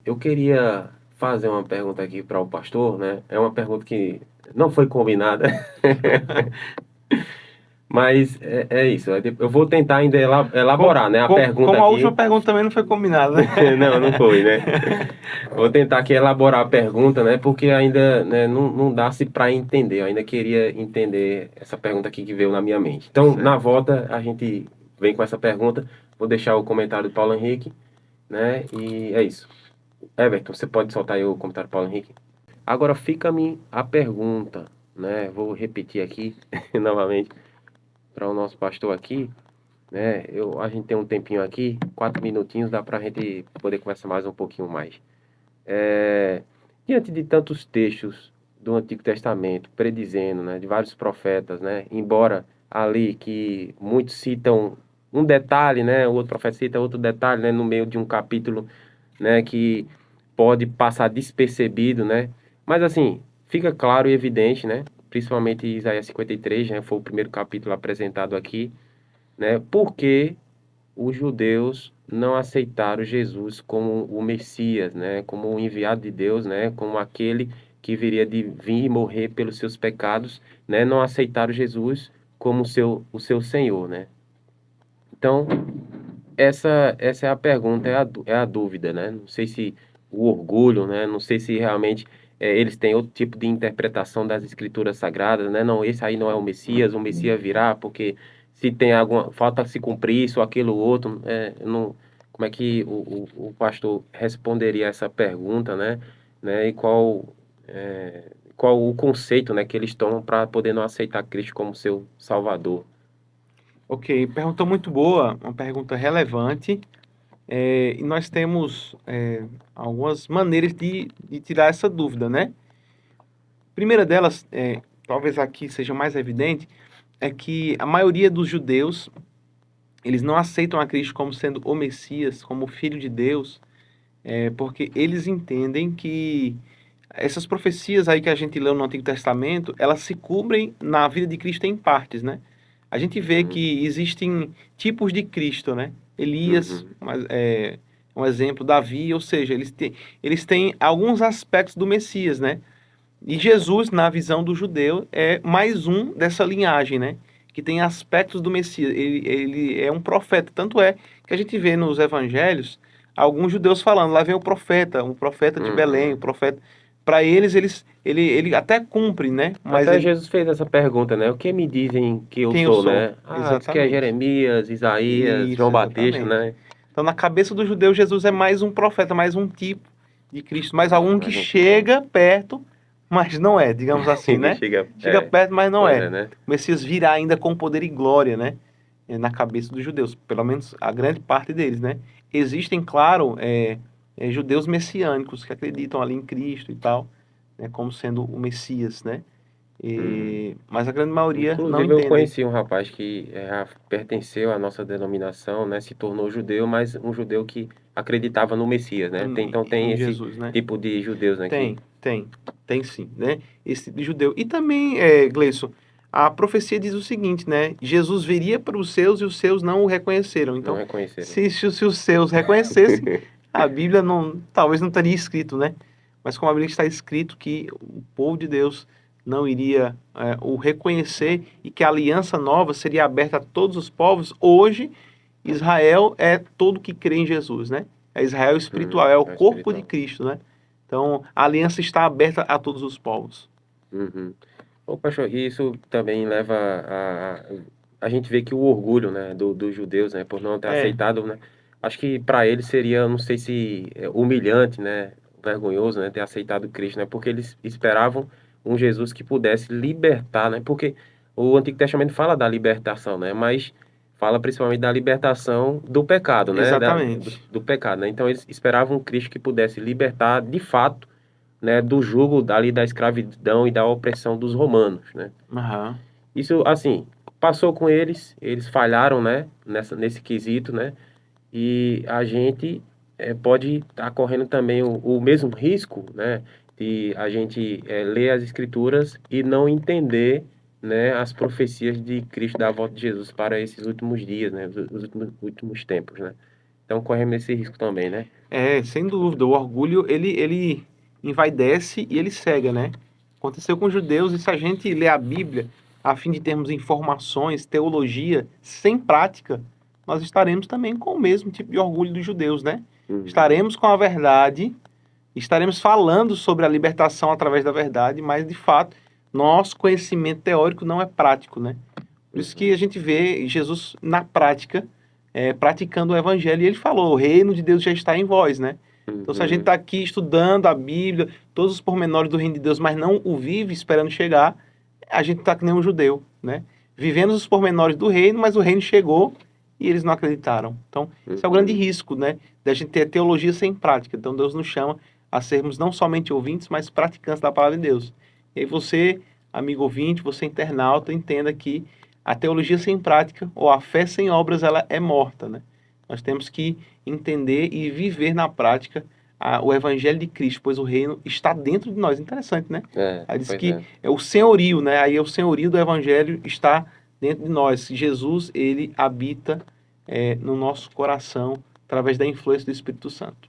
eu queria fazer uma pergunta aqui para o pastor, né? É uma pergunta que não foi combinada, mas é isso. Eu vou tentar ainda elaborar, né? A pergunta Como a última aqui. pergunta também não foi combinada, né? Não, não foi, né? Vou tentar aqui elaborar a pergunta, né? Porque ainda, né, não dá-se para entender. Eu ainda queria entender essa pergunta aqui que veio na minha mente. Então, na Certo. volta, a gente vem com essa pergunta. Vou deixar o comentário do Paulo Henrique, né? E é isso. Everton, você pode soltar aí o comentário do Paulo Henrique? Agora fica-me a pergunta, né? Vou repetir aqui novamente para o nosso pastor aqui, né? A gente tem um tempinho aqui, 4 minutinhos, dá para a gente poder conversar mais um pouquinho mais. É, diante de tantos textos do Antigo Testamento predizendo, né, de vários profetas, né, embora ali que muitos citam um detalhe, né, o outro profeta cita outro detalhe, né, no meio de um capítulo, né, que pode passar despercebido, né, mas assim, fica claro e evidente, né, principalmente Isaías 53, né, foi o primeiro capítulo apresentado aqui, né, porque os judeus não aceitaram Jesus como o Messias, né, como o enviado de Deus, né, como aquele que viria de vir e morrer pelos seus pecados, né, não aceitaram Jesus como o seu Senhor, né. Então, essa é a pergunta, é a dúvida, né, não sei se o orgulho, né, não sei se realmente eles têm outro tipo de interpretação das escrituras sagradas, né, não, esse aí não é o Messias virá porque se tem alguma, falta se cumprir isso ou aquilo outro, não, como é que o pastor responderia essa pergunta, né, e qual o conceito, né, que eles tomam para poder não aceitar Cristo como seu Salvador? Ok, pergunta muito boa, uma pergunta relevante. E nós temos algumas maneiras de tirar essa dúvida, né? Primeira delas, talvez aqui seja mais evidente, é que a maioria dos judeus, eles não aceitam a Cristo como sendo o Messias, como o Filho de Deus, porque eles entendem que essas profecias aí que a gente leu no Antigo Testamento, elas se cumprem na vida de Cristo em partes, né? A gente vê Uhum, que existem tipos de Cristo, né? Elias, uhum, um exemplo, Davi, ou seja, eles têm alguns aspectos do Messias, né? E Jesus, na visão do judeu, é mais um dessa linhagem, né? Que tem aspectos do Messias. Ele é um profeta. Tanto é que a gente vê nos evangelhos alguns judeus falando, lá vem o profeta, um profeta de Belém, o uhum. profeta. Para eles, ele até cumpre, né? Mas Até ele. Jesus fez essa pergunta, né? O que me dizem que eu Quem eu sou, sou? né? Ah, diz que é Exatamente. Jeremias, Isaías, Isso, João Batista, exatamente. né? Então, na cabeça do judeu, Jesus é mais um profeta, mais um tipo de Cristo, mais algum que Mais um tipo, né? chega perto, mas não é, digamos assim, Que né? chega, Chega perto, mas não pois é. é, né? O Messias virá ainda com poder e glória, né? Na cabeça dos judeus, pelo menos a grande parte deles, né? Existem, claro, judeus messiânicos que acreditam ali em Cristo e tal, né? Como sendo o Messias, né? Uhum. Mas a grande maioria não Inclusive, eu entendem. conheci um rapaz que pertenceu à nossa denominação, né? Se tornou judeu, mas um judeu que acreditava no Messias, né? Então tem Em esse Jesus, né? tipo de judeus, né? Que, Tem sim, né? Esse tipo de judeu. E também, Gleison, a profecia diz o seguinte, né? Jesus viria para os seus e os seus não o reconheceram. não Então, reconheceram. se os seus reconhecessem, a Bíblia não, talvez não teria escrito, né? Mas como a Bíblia está escrito que o povo de Deus não iria o reconhecer e que a aliança nova seria aberta a todos os povos, hoje Israel é todo que crê em Jesus, né? É Israel espiritual, é o É corpo de espiritual. Cristo, né? Então, a aliança está aberta a todos os povos. Uhum. Ô, pastor, e isso também leva a gente vê que o orgulho, né, dos judeus, né, por não ter É, aceitado, né, acho que para eles seria, não sei se humilhante, né, vergonhoso, né, ter aceitado Cristo, né, porque eles esperavam um Jesus que pudesse libertar, né, porque o Antigo Testamento fala da libertação, né, mas fala principalmente da libertação do pecado, né, exatamente. do pecado, né, então eles esperavam um Cristo que pudesse libertar de fato, né, do jugo ali da escravidão e da opressão dos romanos, né? Aham. Isso, assim, passou com eles, eles falharam, né, nesse quesito, né? E a gente pode estar correndo também o mesmo risco, né, de a gente ler as escrituras e não entender, né, as profecias de Cristo da volta de Jesus para esses últimos dias, né, os últimos tempos, né? Então corremos esse risco também, né? Sem dúvida. O orgulho, ele envaidece e ele cega, né? Aconteceu com os judeus, e se a gente lê a Bíblia a fim de termos informações, teologia, sem prática, nós estaremos também com o mesmo tipo de orgulho dos judeus, né? Uhum. Estaremos com a verdade, estaremos falando sobre a libertação através da verdade, mas, de fato, nosso conhecimento teórico não é prático, né? Por isso que a gente vê Jesus na prática, praticando o evangelho, e ele falou, o reino de Deus já está em vós, né? Então, se a gente está aqui estudando a Bíblia, todos os pormenores do reino de Deus, mas não o vive esperando chegar, a gente está que nem um judeu, né? Vivendo os pormenores do reino, mas o reino chegou e eles não acreditaram. Então, esse é o grande risco, né? Da gente ter teologia sem prática. Então, Deus nos chama a sermos não somente ouvintes, mas praticantes da palavra de Deus. E aí você, amigo ouvinte, você internauta, entenda que a teologia sem prática, ou a fé sem obras, ela é morta, né? Nós temos que entender e viver na prática o evangelho de Cristo, pois o reino está dentro de nós. Interessante, né? Aí diz Pois que é o senhorio, né? Aí o senhorio do evangelho está dentro de nós. Jesus, ele habita no nosso coração através da influência do Espírito Santo.